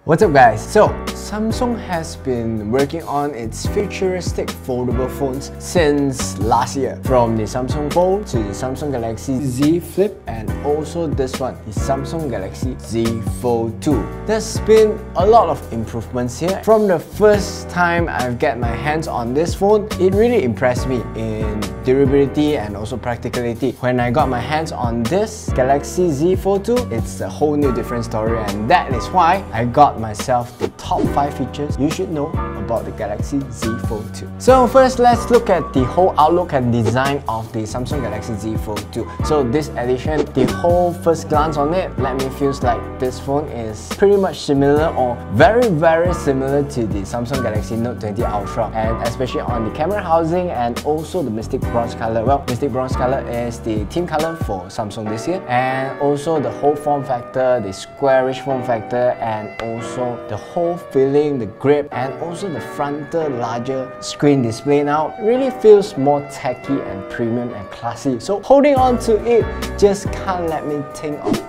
What's up guys? So, Samsung has been working on its futuristic foldable phones since last year. From the Samsung Fold to the Samsung Galaxy Z Flip and also this one, the Samsung Galaxy Z Fold2. There's been a lot of improvements here. From the first time I've got my hands on this phone, it really impressed me in durability and also practicality. When I got my hands on this Galaxy Z Fold2, it's a whole new different story, and that is why I got myself the top 5 features you should know about the Galaxy Z Fold2. So first, let's look at the whole outlook and design of the Samsung Galaxy Z Fold2. So this edition, the whole first glance on it, let me feels like this phone is pretty much similar or very similar to the Samsung Galaxy Note 20 Ultra, and especially on the camera housing and also the Mystic Bronze color. Well, Mystic Bronze color is the theme color for Samsung this year, and also the whole form factor, the squarish form factor, and also the whole feeling, the grip, and also the frontal larger screen display now really feels more tacky and premium and classy. So holding on to it just can't let me think of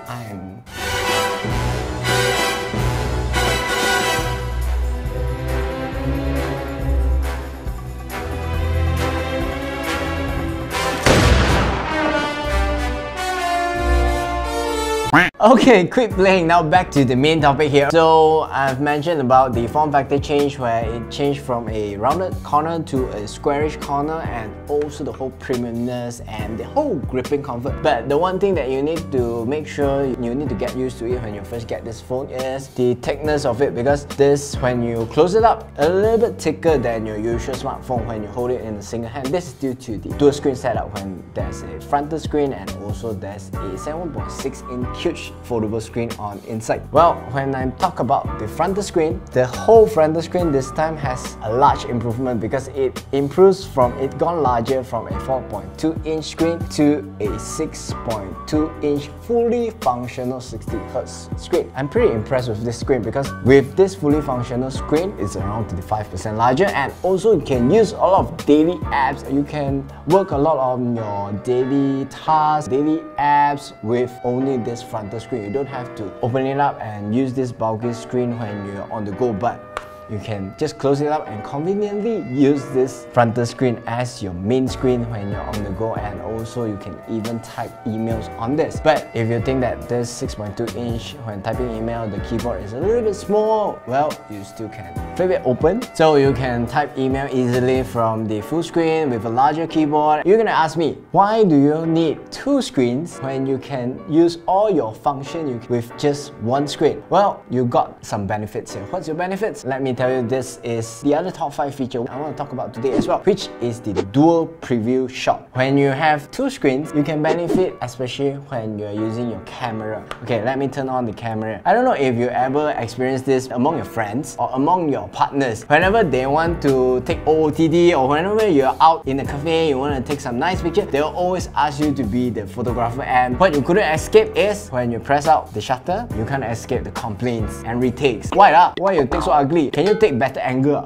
Okay, quit playing, now back to the main topic here. So I've mentioned about the form factor change, where it changed from a rounded corner to a squarish corner, and also the whole premiumness and the whole gripping comfort. But the one thing that you need to make sure you need to get used to it when you first get this phone is the thickness of it, because this, when you close it up, a little bit thicker than your usual smartphone when you hold it in a single hand. This is due to the dual screen setup, when there's a frontal screen and also there's a 7.6-inch huge foldable screen on inside. Well, when I talk about the frontal screen, the whole frontal screen this time has a large improvement, because it improves from, it gone larger from a 4.2-inch screen to a 6.2-inch fully functional 60Hz screen. I'm pretty impressed with this screen, because with this fully functional screen, it's around 25% larger, and also you can use a lot of daily apps. You can work a lot on your daily tasks, daily apps with only this frontal screen. You don't have to open it up and use this bulky screen when you're on the go, but you can just close it up and conveniently use this frontal screen as your main screen when you're on the go, and also you can even type emails on this. But if you think that this 6.2-inch, when typing email, the keyboard is a little bit small, well, you still can flip it open, so you can type email easily from the full screen with a larger keyboard. You're gonna ask me, why do you need 2 screens when you can use all your function with just one screen? Well, you got some benefits here. What's your benefits? Let me tell you, this is the other top 5 feature I want to talk about today as well, which is the Dopreview Shot. When you have 2 screens, you can benefit, especially when you're using your camera. Okay, let me turn on the camera. I don't know if you ever experienced this among your friends or among your partners. Whenever they want to take OOTD, or whenever you're out in a cafe, you want to take some nice picture, they'll always ask you to be the photographer, and what you couldn't escape is when you press out the shutter, you can't escape the complaints and retakes. Why you take so ugly? Can you take better angle?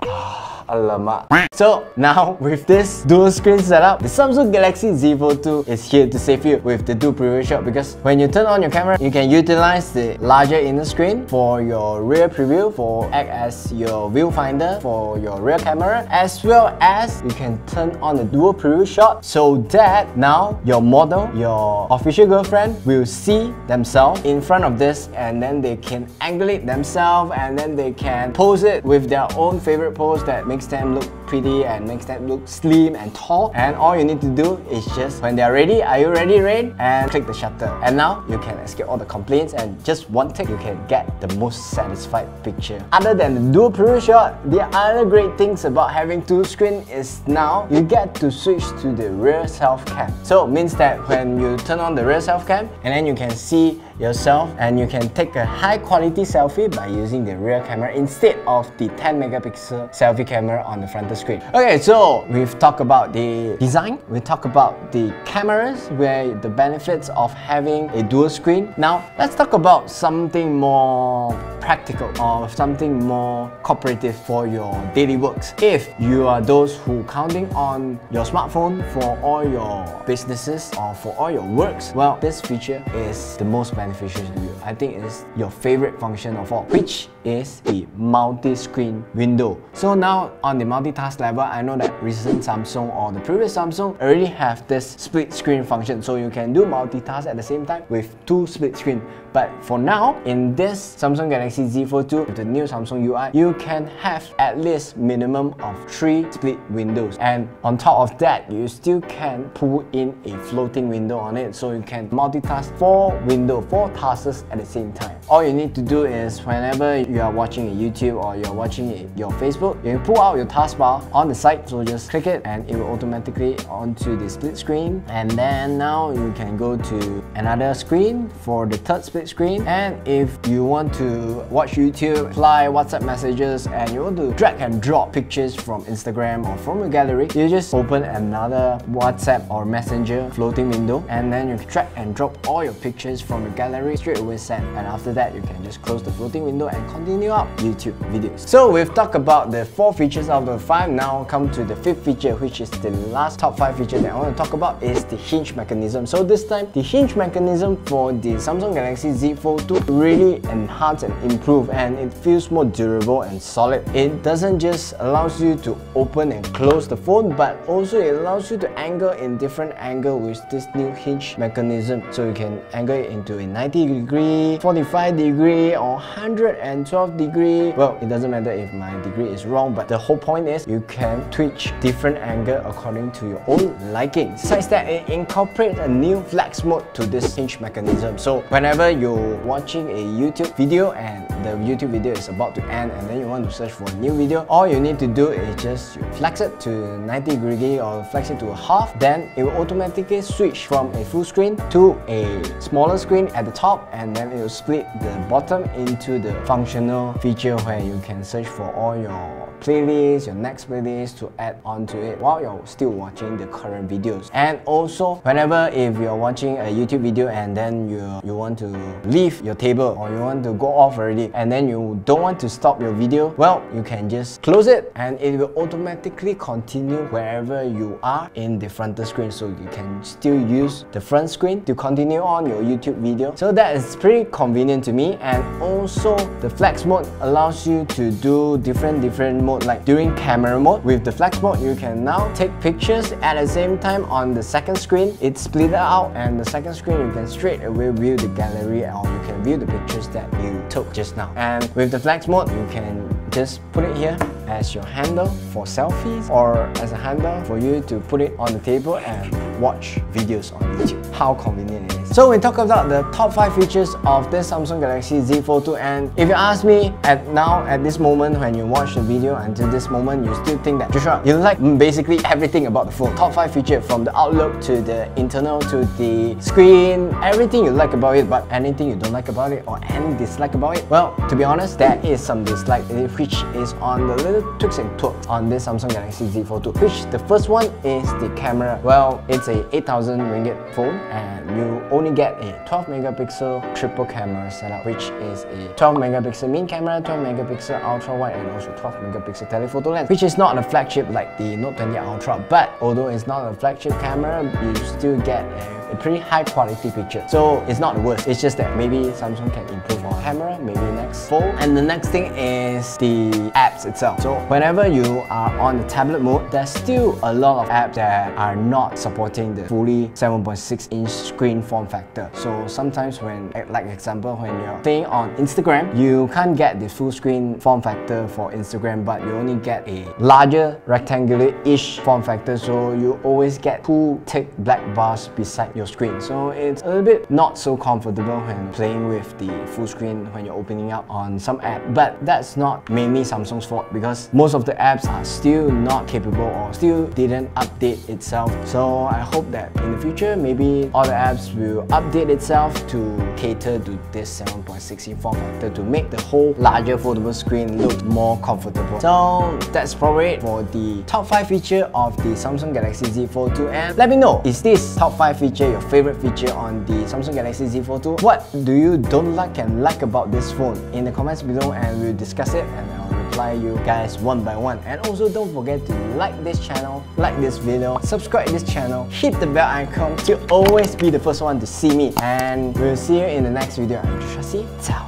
Alamak. So now with this dual screen setup, the Samsung Galaxy Z Fold2 is here to save you with the Dopreview Shot, because when you turn on your camera, you can utilize the larger inner screen for your rear preview, for act as your viewfinder for your rear camera, as well as you can turn on the dual preview shot, so that now your model, your official girlfriend, will see themselves in front of this, and then they can angulate themselves, and then they can pose it with their own favorite pose that makes them look pretty and makes them look slim and tall. And all you need to do is just, when they're ready, are you ready, Rain? And click the shutter. And now you can escape all the complaints, and just one take, you can get the most satisfied picture. Other than the dual preview shot, the other great things about having 2 screens is now you get to switch to the rear self cam. So it means that when you turn on the rear self cam, and then you can see yourself, and you can take a high quality selfie by using the rear camera instead of the 10 megapixel selfie camera camera on the frontal screen. Okay, so we've talked about the design, we talked about the cameras, where the benefits of having a dual screen. Now let's talk about something more practical or something more cooperative for your daily works. If you are those who counting on your smartphone for all your businesses or for all your works, well, this feature is the most beneficial to you. I think it's your favorite function of all, which is the multi-screen window. So now on the multitask level, I know that recent Samsung or the previous Samsung already have this split screen function, so you can do multitask at the same time with two split screen. But for now, in this Samsung Galaxy Z Fold2 with the new Samsung UI, you can have at least minimum of 3 split windows. And on top of that, you still can pull in a floating window on it, so you can multitask 4 tasks at the same time. All you need to do is whenever you are watching a YouTube or you're watching your Facebook, you can pull out your taskbar on the side, so just click it and it will automatically onto the split screen. And then now you can go to another screen for the third split screen. And if you want to watch YouTube, reply WhatsApp messages, and you want to drag and drop pictures from Instagram or from your gallery, you just open another WhatsApp or Messenger floating window, and then you can drag and drop all your pictures from your gallery, straight away send. And after that, you can just close the floating window and continue up YouTube videos. So we've talked about the 4 features out of the 5. Now come to the 5th feature, which is the last top 5 feature that I want to talk about, is the hinge mechanism. So this time, the hinge mechanism for the Samsung Galaxy Z Fold2 really enhance and improve, and it feels more durable and solid. It doesn't just allows you to open and close the phone, but also it allows you to angle in different angle with this new hinge mechanism. So you can angle it into a 90°, 45°, or 112°. Well, it doesn't matter if my degree is wrong, but the whole point is you can twitch different angle according to your own liking. Besides that, it incorporates a new flex mode to this hinge mechanism. So whenever you're watching a YouTube video and the YouTube video is about to end and then you want to search for a new video, all you need to do is just flex it to 90° or flex it to a half, then it will automatically switch from a full screen to a smaller screen at the top, and then it will split the bottom into the functional feature where you can search for all your playlists, your next playlist to add onto it while you're still watching the current videos. And also, whenever if you're watching a YouTube video and then you want to leave your table or you want to go off already and then you don't want to stop your video, well, you can just close it and it will automatically continue wherever you are in the frontal screen, so you can still use the front screen to continue on your YouTube video. So that is pretty convenient to me. And also the flex mode allows you to do different mode, like during camera mode. With the flex mode, you can now take pictures at the same time on the second screen. It's split out, and the second screen you can straight away view the gallery or you can view the pictures that you took just now. And with the flex mode, you can just put it here as your handle for selfies or as a handle for you to put it on the table and watch videos on YouTube. How convenient it is. So we talk about the top 5 features of this Samsung Galaxy Z Fold2, and if you ask me at this moment, when you watch the video until this moment, you still think that Joshua, you like basically everything about the phone. Top 5 feature, from the outlook to the internal to the screen, everything you like about it, but anything you don't like about it or any dislike about it, well, to be honest, there is some dislike, which is on the little tweaks and twerks on this Samsung Galaxy Z Fold2, which the first one is the camera. Well, it's a 8,000 ringgit phone and you only get a 12 megapixel triple camera setup, which is a 12 megapixel main camera, 12 megapixel ultra wide, and also 12 megapixel telephoto lens, which is not a flagship like the Note 20 Ultra. But although it's not a flagship camera, you still get a pretty high quality picture. So it's not the worst, it's just that maybe Samsung can improve on camera, maybe next Fold. And the next thing is the apps itself. So whenever you are on the tablet mode, there's still a lot of apps that are not supporting the fully 7.6-inch screen form factor. So sometimes when, like example, when you're playing on Instagram, you can't get the full screen form factor for Instagram, but you only get a larger rectangular-ish form factor, so you always get 2 thick black bars beside your screen. So it's a little bit not so comfortable when playing with the full screen when you're opening up on some app. But that's not mainly Samsung's fault, because most of the apps are still not capable or still didn't update itself. So I hope that in the future, maybe all the apps will update itself to cater to this 7.6-inch form factor to make the whole larger foldable screen look more comfortable. So that's probably it for the top 5 feature of the Samsung Galaxy Z Fold 2, and let me know, is this top 5 feature your favorite feature on the Samsung Galaxy Z Fold 2? What do you don't like and like about this phone? In the comments below and we'll discuss it, and I'll reply you guys one by one. And also don't forget to like this channel, like this video, subscribe to this channel, hit the bell icon to always be the first one to see me. And we'll see you in the next video. I'm Joshua. Ciao.